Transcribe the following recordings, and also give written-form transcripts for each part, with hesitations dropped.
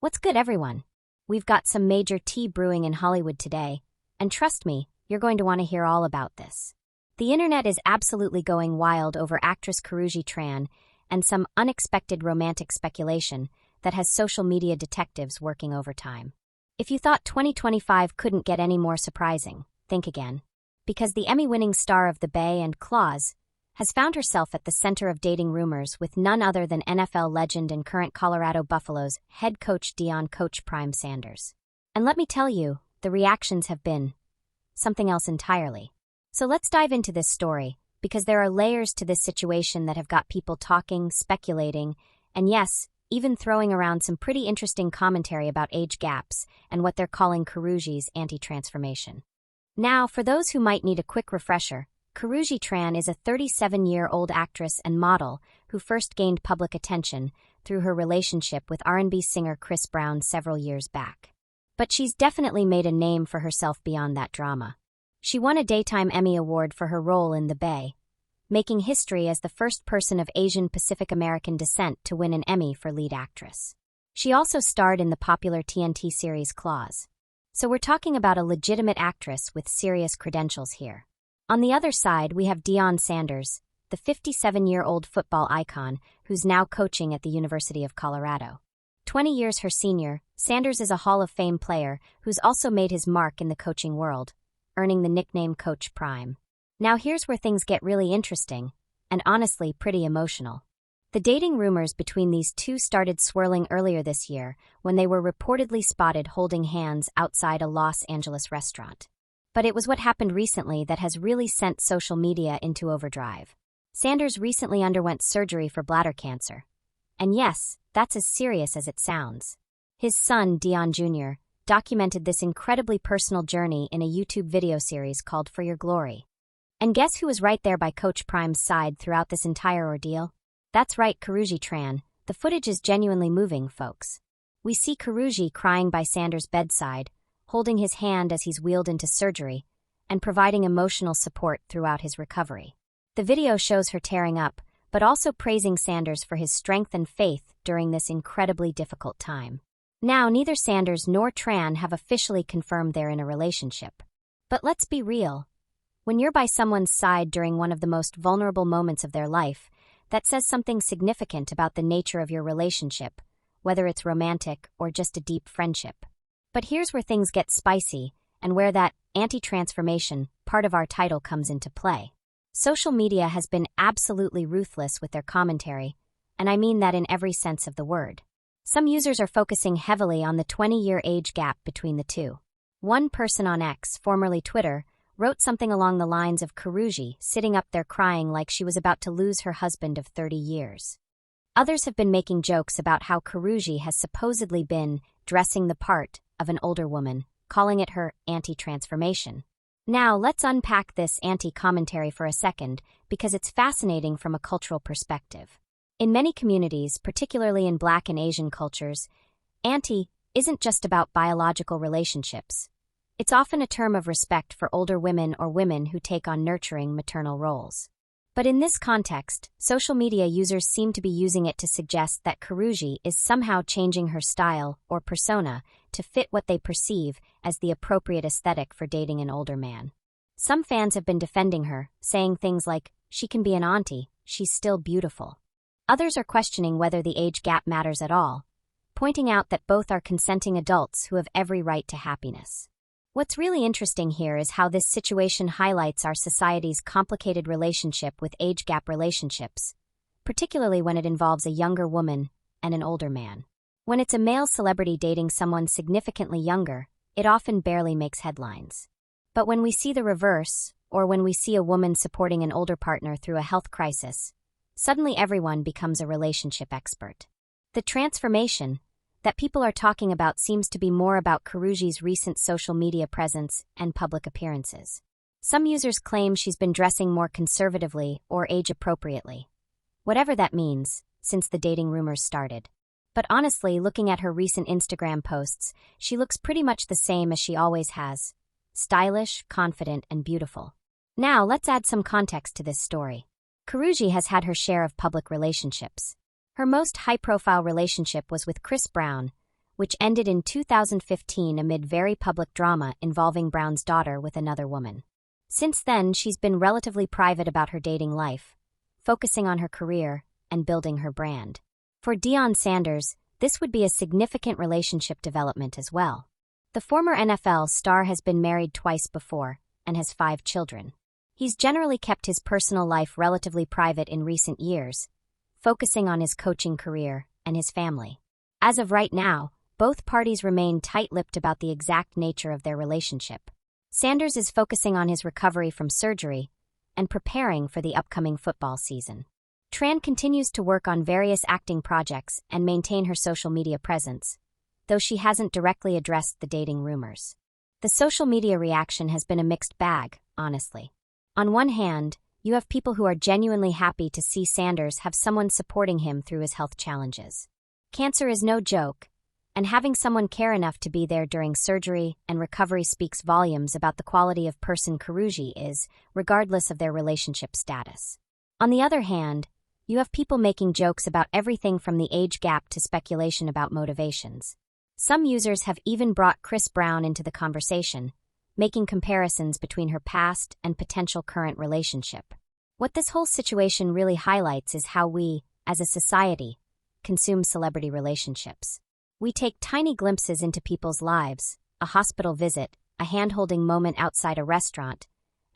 What's good, everyone? We've got some major tea brewing in Hollywood today, and trust me, you're going to want to hear all about this. The internet is absolutely going wild over actress Karrueche Tran and some unexpected romantic speculation that has social media detectives working overtime. If you thought 2025 couldn't get any more surprising, think again. Because the Emmy-winning star of The Bay and Claws has found herself at the center of dating rumors with none other than NFL legend and current Colorado Buffaloes head coach Deion Coach Prime Sanders. And let me tell you, the reactions have been something else entirely. So let's dive into this story, because there are layers to this situation that have got people talking, speculating, and yes, even throwing around some pretty interesting commentary about age gaps and what they're calling Karrueche's anti-transformation. Now, for those who might need a quick refresher, Karrueche Tran is a 37-year-old actress and model who first gained public attention through her relationship with R&B singer Chris Brown several years back. But she's definitely made a name for herself beyond that drama. She won a Daytime Emmy Award for her role in The Bay, making history as the first person of Asian Pacific American descent to win an Emmy for lead actress. She also starred in the popular TNT series Claws. So we're talking about a legitimate actress with serious credentials here. On the other side, we have Deion Sanders, the 57-year-old football icon who's now coaching at the University of Colorado. 20 years her senior, Sanders is a Hall of Fame player who's also made his mark in the coaching world, earning the nickname Coach Prime. Now here's where things get really interesting, and honestly pretty emotional. The dating rumors between these two started swirling earlier this year when they were reportedly spotted holding hands outside a Los Angeles restaurant. But it was what happened recently that has really sent social media into overdrive. Sanders recently underwent surgery for bladder cancer. And yes, that's as serious as it sounds. His son, Deion Jr., documented this incredibly personal journey in a YouTube video series called For Your Glory. And guess who was right there by Coach Prime's side throughout this entire ordeal? That's right, Karrueche Tran. The footage is genuinely moving, folks. We see Karrueche crying by Sanders' bedside, holding his hand as he's wheeled into surgery, and providing emotional support throughout his recovery. The video shows her tearing up, but also praising Sanders for his strength and faith during this incredibly difficult time. Now, neither Sanders nor Tran have officially confirmed they're in a relationship. But let's be real. When you're by someone's side during one of the most vulnerable moments of their life, that says something significant about the nature of your relationship, whether it's romantic or just a deep friendship. But here's where things get spicy, and where that anti-transformation part of our title comes into play. Social media has been absolutely ruthless with their commentary, and I mean that in every sense of the word. Some users are focusing heavily on the 20-year age gap between the two. One person on X, formerly Twitter, wrote something along the lines of Karrueche sitting up there crying like she was about to lose her husband of 30 years. Others have been making jokes about how Karrueche has supposedly been dressing the part of an older woman, calling it her anti-transformation. Now, let's unpack this anti-commentary for a second, because it's fascinating from a cultural perspective. In many communities, particularly in Black and Asian cultures, anti isn't just about biological relationships. It's often a term of respect for older women or women who take on nurturing maternal roles. But in this context, social media users seem to be using it to suggest that Karrueche is somehow changing her style or persona to fit what they perceive as the appropriate aesthetic for dating an older man. Some fans have been defending her, saying things like, "She can be an auntie, she's still beautiful." Others are questioning whether the age gap matters at all, pointing out that both are consenting adults who have every right to happiness. What's really interesting here is how this situation highlights our society's complicated relationship with age gap relationships, particularly when it involves a younger woman and an older man. When it's a male celebrity dating someone significantly younger, it often barely makes headlines. But when we see the reverse, or when we see a woman supporting an older partner through a health crisis, suddenly everyone becomes a relationship expert. The transformation that people are talking about seems to be more about Karrueche's recent social media presence and public appearances. Some users claim she's been dressing more conservatively or age-appropriately. Whatever that means, since the dating rumors started. But honestly, looking at her recent Instagram posts, she looks pretty much the same as she always has. Stylish, confident, and beautiful. Now, let's add some context to this story. Karrueche has had her share of public relationships. Her most high-profile relationship was with Chris Brown, which ended in 2015 amid very public drama involving Brown's daughter with another woman. Since then, she's been relatively private about her dating life, focusing on her career and building her brand. For Deion Sanders, this would be a significant relationship development as well. The former NFL star has been married twice before and has 5 children. He's generally kept his personal life relatively private in recent years, focusing on his coaching career and his family. As of right now, both parties remain tight-lipped about the exact nature of their relationship. Sanders is focusing on his recovery from surgery and preparing for the upcoming football season. Tran continues to work on various acting projects and maintain her social media presence, though she hasn't directly addressed the dating rumors. The social media reaction has been a mixed bag, honestly. On one hand, you have people who are genuinely happy to see Sanders have someone supporting him through his health challenges. Cancer is no joke, and having someone care enough to be there during surgery and recovery speaks volumes about the quality of person Karrueche is, regardless of their relationship status. On the other hand, you have people making jokes about everything from the age gap to speculation about motivations. Some users have even brought Chris Brown into the conversation, making comparisons between her past and potential current relationship. What this whole situation really highlights is how we, as a society, consume celebrity relationships. We take tiny glimpses into people's lives, a hospital visit, a hand-holding moment outside a restaurant,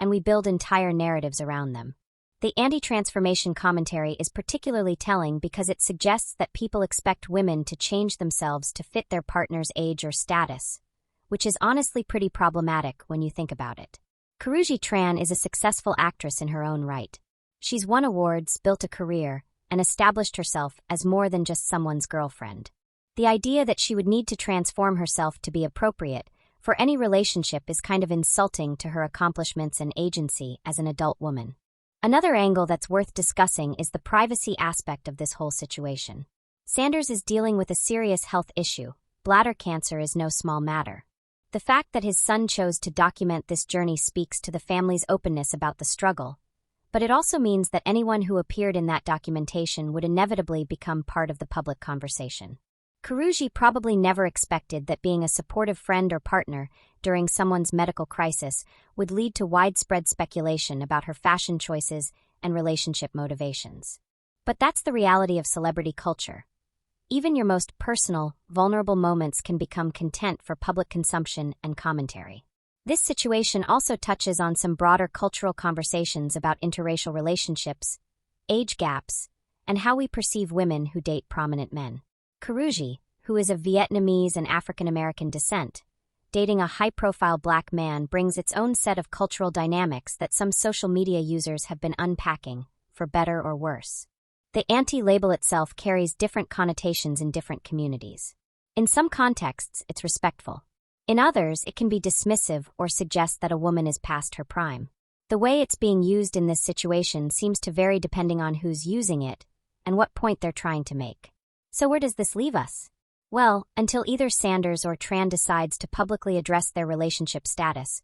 and we build entire narratives around them. The Auntie transformation commentary is particularly telling because it suggests that people expect women to change themselves to fit their partner's age or status, which is honestly pretty problematic when you think about it. Karrueche Tran is a successful actress in her own right. She's won awards, built a career, and established herself as more than just someone's girlfriend. The idea that she would need to transform herself to be appropriate for any relationship is kind of insulting to her accomplishments and agency as an adult woman. Another angle that's worth discussing is the privacy aspect of this whole situation. Sanders is dealing with a serious health issue. Bladder cancer is no small matter. The fact that his son chose to document this journey speaks to the family's openness about the struggle, but it also means that anyone who appeared in that documentation would inevitably become part of the public conversation. Karrueche probably never expected that being a supportive friend or partner during someone's medical crisis would lead to widespread speculation about her fashion choices and relationship motivations. But that's the reality of celebrity culture. Even your most personal, vulnerable moments can become content for public consumption and commentary. This situation also touches on some broader cultural conversations about interracial relationships, age gaps, and how we perceive women who date prominent men. Karrueche, who is of Vietnamese and African American descent, dating a high-profile black man brings its own set of cultural dynamics that some social media users have been unpacking, for better or worse. The Auntie label itself carries different connotations in different communities. In some contexts, it's respectful. In others, it can be dismissive or suggest that a woman is past her prime. The way it's being used in this situation seems to vary depending on who's using it and what point they're trying to make. So where does this leave us? Well, until either Sanders or Tran decides to publicly address their relationship status,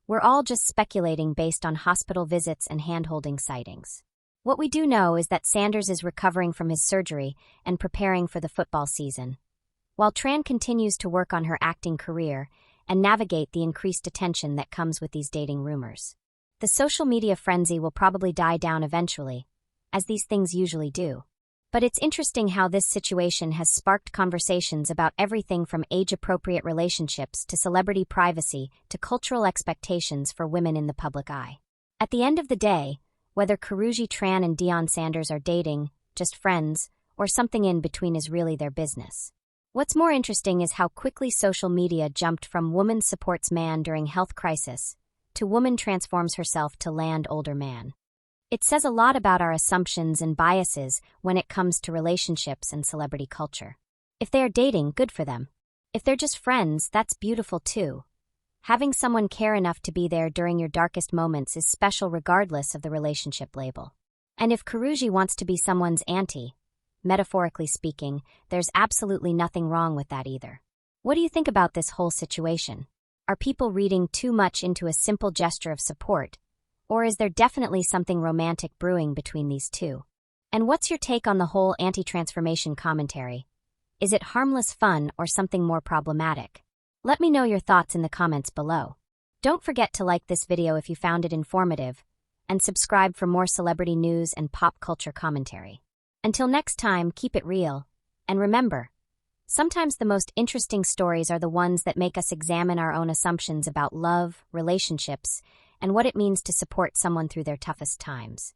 we're all just speculating based on hospital visits and hand-holding sightings. What we do know is that Sanders is recovering from his surgery and preparing for the football season, while Tran continues to work on her acting career and navigate the increased attention that comes with these dating rumors. The social media frenzy will probably die down eventually, as these things usually do. But it's interesting how this situation has sparked conversations about everything from age-appropriate relationships to celebrity privacy to cultural expectations for women in the public eye. At the end of the day, whether Karrueche Tran and Deion Sanders are dating, just friends, or something in between is really their business. What's more interesting is how quickly social media jumped from woman supports man during health crisis to woman transforms herself to land older man. It says a lot about our assumptions and biases when it comes to relationships and celebrity culture. If they are dating, good for them. If they're just friends, that's beautiful too. Having someone care enough to be there during your darkest moments is special regardless of the relationship label. And if Karrueche wants to be someone's auntie, metaphorically speaking, there's absolutely nothing wrong with that either. What do you think about this whole situation? Are people reading too much into a simple gesture of support? Or is there definitely something romantic brewing between these two? And what's your take on the whole anti-transformation commentary? Is it harmless fun or something more problematic? Let me know your thoughts in the comments below. Don't forget to like this video if you found it informative, and subscribe for more celebrity news and pop culture commentary. Until next time, keep it real. And remember, sometimes the most interesting stories are the ones that make us examine our own assumptions about love, relationships, and what it means to support someone through their toughest times.